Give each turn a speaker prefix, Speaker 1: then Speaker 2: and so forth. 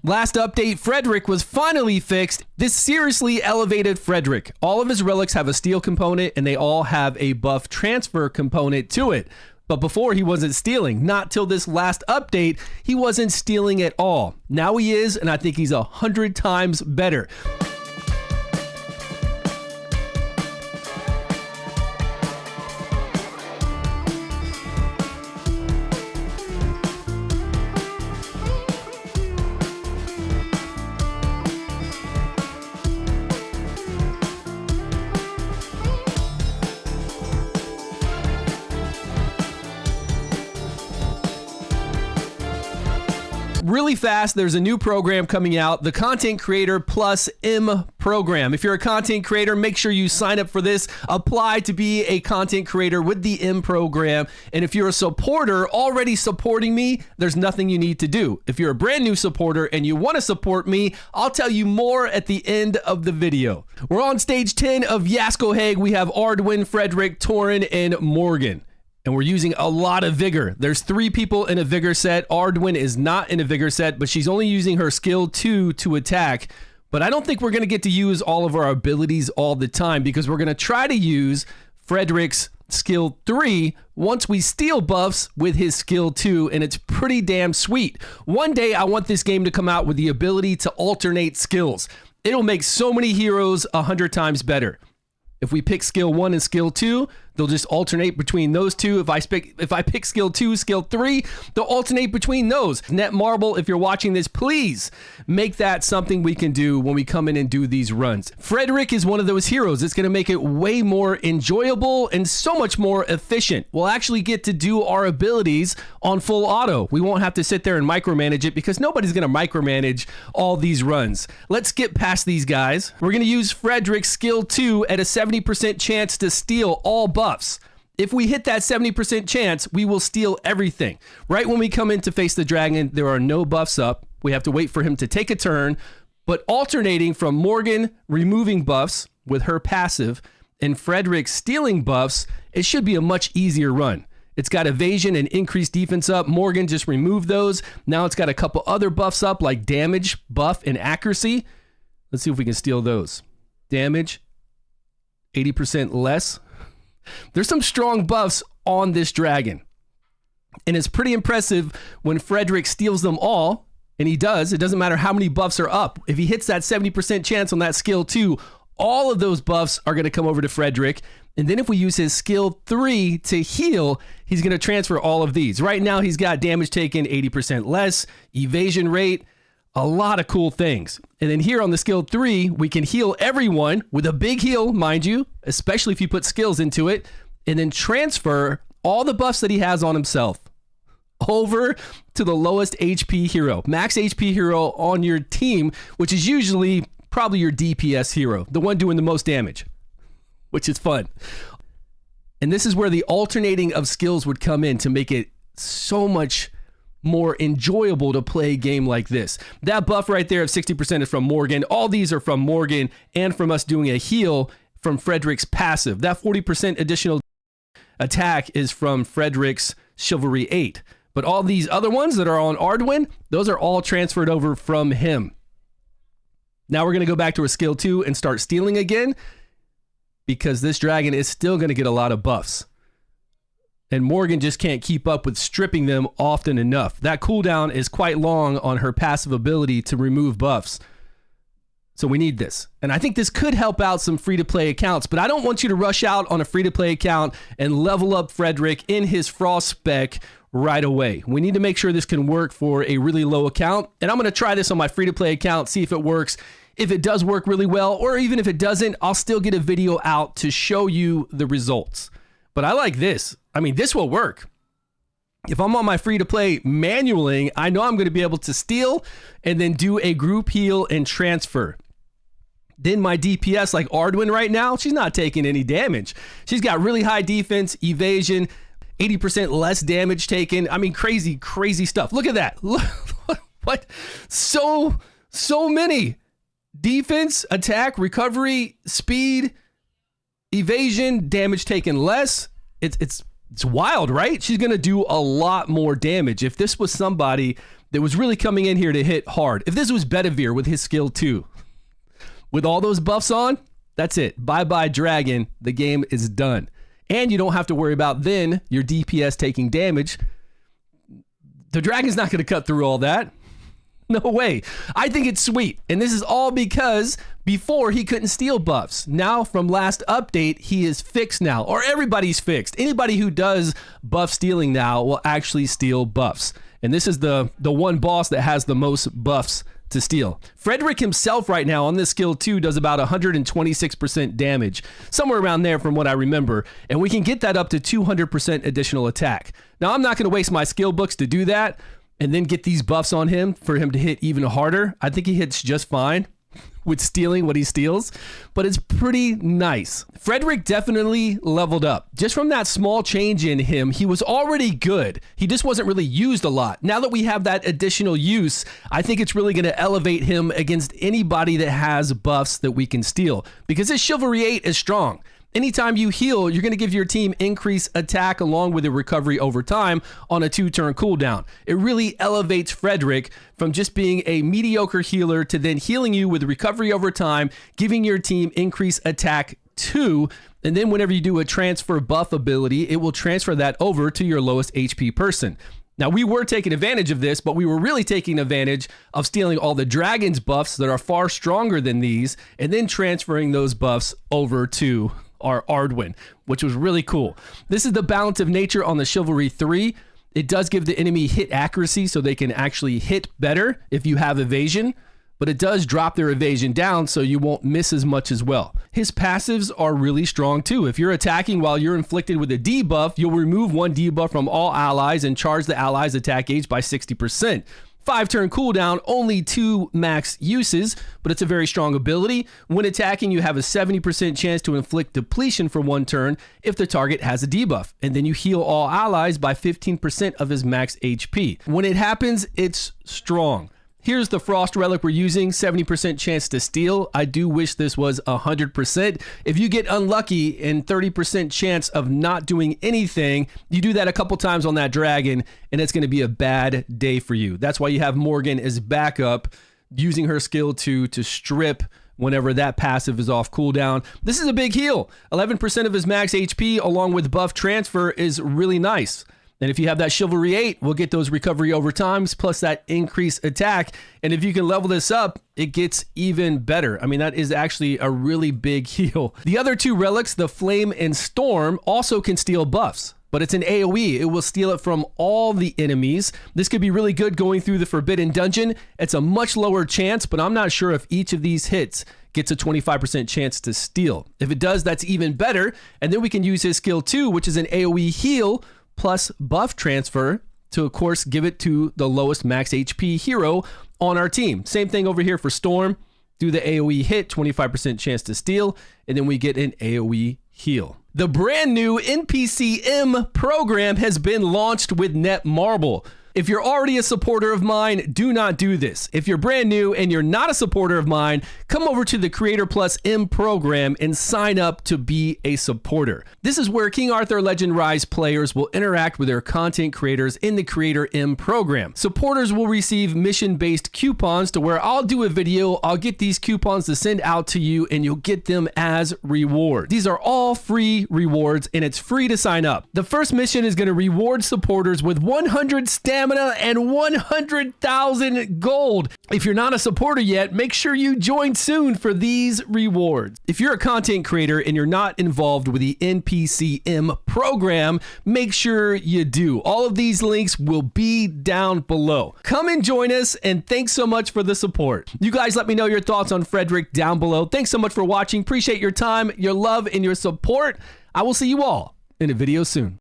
Speaker 1: Last update, Frederick was finally fixed. This seriously elevated Frederick. All of his relics have a steal component and they all have a buff transfer component to it. But before he wasn't stealing. Not till this last update, he wasn't stealing at all. Now he is, and I think he's 100 times better. Really fast, there's a new program coming out, the Content Creator Plus M program. If you're a content creator, make sure you sign up for this. Apply to be a content creator with the M program. And if you're a supporter already supporting me, there's nothing you need to do. If you're a brand new supporter and you want to support me, I'll tell you more at the end of the video. We're on stage 10 of Yasco Hague. We have Ardwin, Frederick, Torin, and Morgan. And we're using a lot of vigor. There's 3 people in a vigor set. Ardwin is not in a vigor set, but she's only using her skill 2 to attack. But I don't think we're going to get to use all of our abilities all the time because we're going to try to use Frederick's skill 3 once we steal buffs with his skill 2, and it's pretty damn sweet. One day I want this game to come out with the ability to alternate skills. It'll make so many heroes 100 times better. If we pick skill 1 and skill 2, they'll just alternate between those two. If I pick skill 2, skill 3, they'll alternate between those. Netmarble, if you're watching this, please make that something we can do when we come in and do these runs. Frederick is one of those heroes. It's going to make it way more enjoyable and so much more efficient. We'll actually get to do our abilities on full auto. We won't have to sit there and micromanage it because nobody's going to micromanage all these runs. Let's get past these guys. We're going to use Frederick's skill 2 at a 70% chance to steal all buffs. If we hit that 70% chance, we will steal everything. Right when we come in to face the dragon, there are no buffs up. We have to wait for him to take a turn, but alternating from Morgan removing buffs with her passive and Frederick stealing buffs, it should be a much easier run. It's got evasion and increased defense up. Morgan just removed those. Now it's got a couple other buffs up like damage, buff, and accuracy. Let's see if we can steal those. Damage, 80% less. There's some strong buffs on this dragon. And it's pretty impressive when Frederick steals them all, and he does. It doesn't matter how many buffs are up. If he hits that 70% chance on that skill 2, all of those buffs are going to come over to Frederick. And then if we use his skill 3 to heal, he's going to transfer all of these. Right now, he's got damage taken 80% less, evasion rate, a lot of cool things. And then here on the skill 3, we can heal everyone with a big heal, mind you, especially if you put skills into it, and then transfer all the buffs that he has on himself over to the lowest HP hero, max HP hero on your team, which is usually probably your DPS hero, the one doing the most damage, which is fun. And this is where the alternating of skills would come in to make it so much more enjoyable to play a game like this. That buff right there of 60% is from Morgan. All these are from Morgan and from us doing a heal from Frederick's passive. That 40% additional attack is from Frederick's Chivalry 8. But all these other ones that are on Ardwin, those are all transferred over from him. Now we're going to go back to a skill 2 and start stealing again because this dragon is still going to get a lot of buffs. And Morgan just can't keep up with stripping them often enough. That cooldown is quite long on her passive ability to remove buffs. So we need this. And I think this could help out some free-to-play accounts, but I don't want you to rush out on a free-to-play account and level up Frederick in his Frost spec right away. We need to make sure this can work for a really low account. And I'm going to try this on my free-to-play account, see if it works. If it does work really well, or even if it doesn't, I'll still get a video out to show you the results. But I like this. I mean, this will work. If I'm on my free-to-play manualing, I know I'm going to be able to steal and then do a group heal and transfer. Then my DPS, like Ardwin right now, she's not taking any damage. She's got really high defense, evasion, 80% less damage taken. I mean, crazy, crazy stuff. Look at that. Look, what? So many. Defense, attack, recovery, speed, evasion, damage taken less. It's wild, right? She's going to do a lot more damage. If this was somebody that was really coming in here to hit hard. If this was Bedivere with his skill 2, with all those buffs on, that's it. Bye-bye dragon. The game is done. And you don't have to worry about then your DPS taking damage. The dragon's not going to cut through all that. No way. I think it's sweet. And this is all because before he couldn't steal buffs. Now from last update, he is fixed now, or everybody's fixed. Anybody who does buff stealing now will actually steal buffs. And this is the one boss that has the most buffs to steal. Frederick himself right now on this skill 2 does about 126% damage, somewhere around there from what I remember, and we can get that up to 200% additional attack. Now I'm not going to waste my skill books to do that and then get these buffs on him for him to hit even harder. I think he hits just fine with stealing what he steals, but it's pretty nice. Frederick definitely leveled up. Just from that small change in him, he was already good. He just wasn't really used a lot. Now that we have that additional use, I think it's really going to elevate him against anybody that has buffs that we can steal, because his Chivalry 8 is strong. Anytime you heal, you're going to give your team increased attack along with a recovery over time on a 2-turn cooldown. It really elevates Frederick from just being a mediocre healer to then healing you with recovery over time, giving your team increased attack too. And then whenever you do a transfer buff ability, it will transfer that over to your lowest HP person. Now, we were taking advantage of this, but we were really taking advantage of stealing all the dragon's buffs that are far stronger than these, and then transferring those buffs over to our Ardwin, which was really cool. This is the balance of nature on the Chivalry 3. It does give the enemy hit accuracy so they can actually hit better if you have evasion, but it does drop their evasion down so you won't miss as much as well. His passives are really strong too. If you're attacking while you're inflicted with a debuff, you'll remove 1 debuff from all allies and charge the allies' attack gauge by 60%. 5-turn cooldown, only 2 max uses, but it's a very strong ability. When attacking, you have a 70% chance to inflict depletion for 1 turn if the target has a debuff, and then you heal all allies by 15% of his max HP. When it happens, it's strong. Here's the Frost Relic we're using, 70% chance to steal. I do wish this was 100%. If you get unlucky and 30% chance of not doing anything, you do that a couple times on that dragon, and it's going to be a bad day for you. That's why you have Morgan as backup, using her skill 2 to strip whenever that passive is off cooldown. This is a big heal. 11% of his max HP along with buff transfer is really nice. And if you have that Chivalry 8, we'll get those recovery over times plus that increased attack. And if you can level this up, it gets even better. I mean, that is actually a really big heal. The other 2 relics, the Flame and Storm, also can steal buffs, but it's an AoE. It will steal it from all the enemies. This could be really good going through the Forbidden Dungeon. It's a much lower chance, but I'm not sure if each of these hits gets a 25% chance to steal. If it does, that's even better. And then we can use his skill 2, which is an AoE heal plus buff transfer to, of course, give it to the lowest max HP hero on our team. Same thing over here for Storm. Do the AoE hit, 25% chance to steal, and then we get an AoE heal. The brand new NPC+M program has been launched with Netmarble. If you're already a supporter of mine, do not do this. If you're brand new and you're not a supporter of mine, come over to the Creator Plus M program and sign up to be a supporter. This is where King Arthur Legends Rise players will interact with their content creators in the Creator M program. Supporters will receive mission-based coupons to where I'll do a video, I'll get these coupons to send out to you, and you'll get them as reward. These are all free rewards, and it's free to sign up. The first mission is going to reward supporters with 100 stamina and 100,000 gold. If you're not a supporter yet, make sure you join soon for these rewards. If you're a content creator and you're not involved with the NPC+M program, make sure you do. All of these links will be down below. Come and join us, and thanks so much for the support. You guys let me know your thoughts on Frederick down below. Thanks so much for watching. Appreciate your time, your love, and your support. I will see you all in a video soon.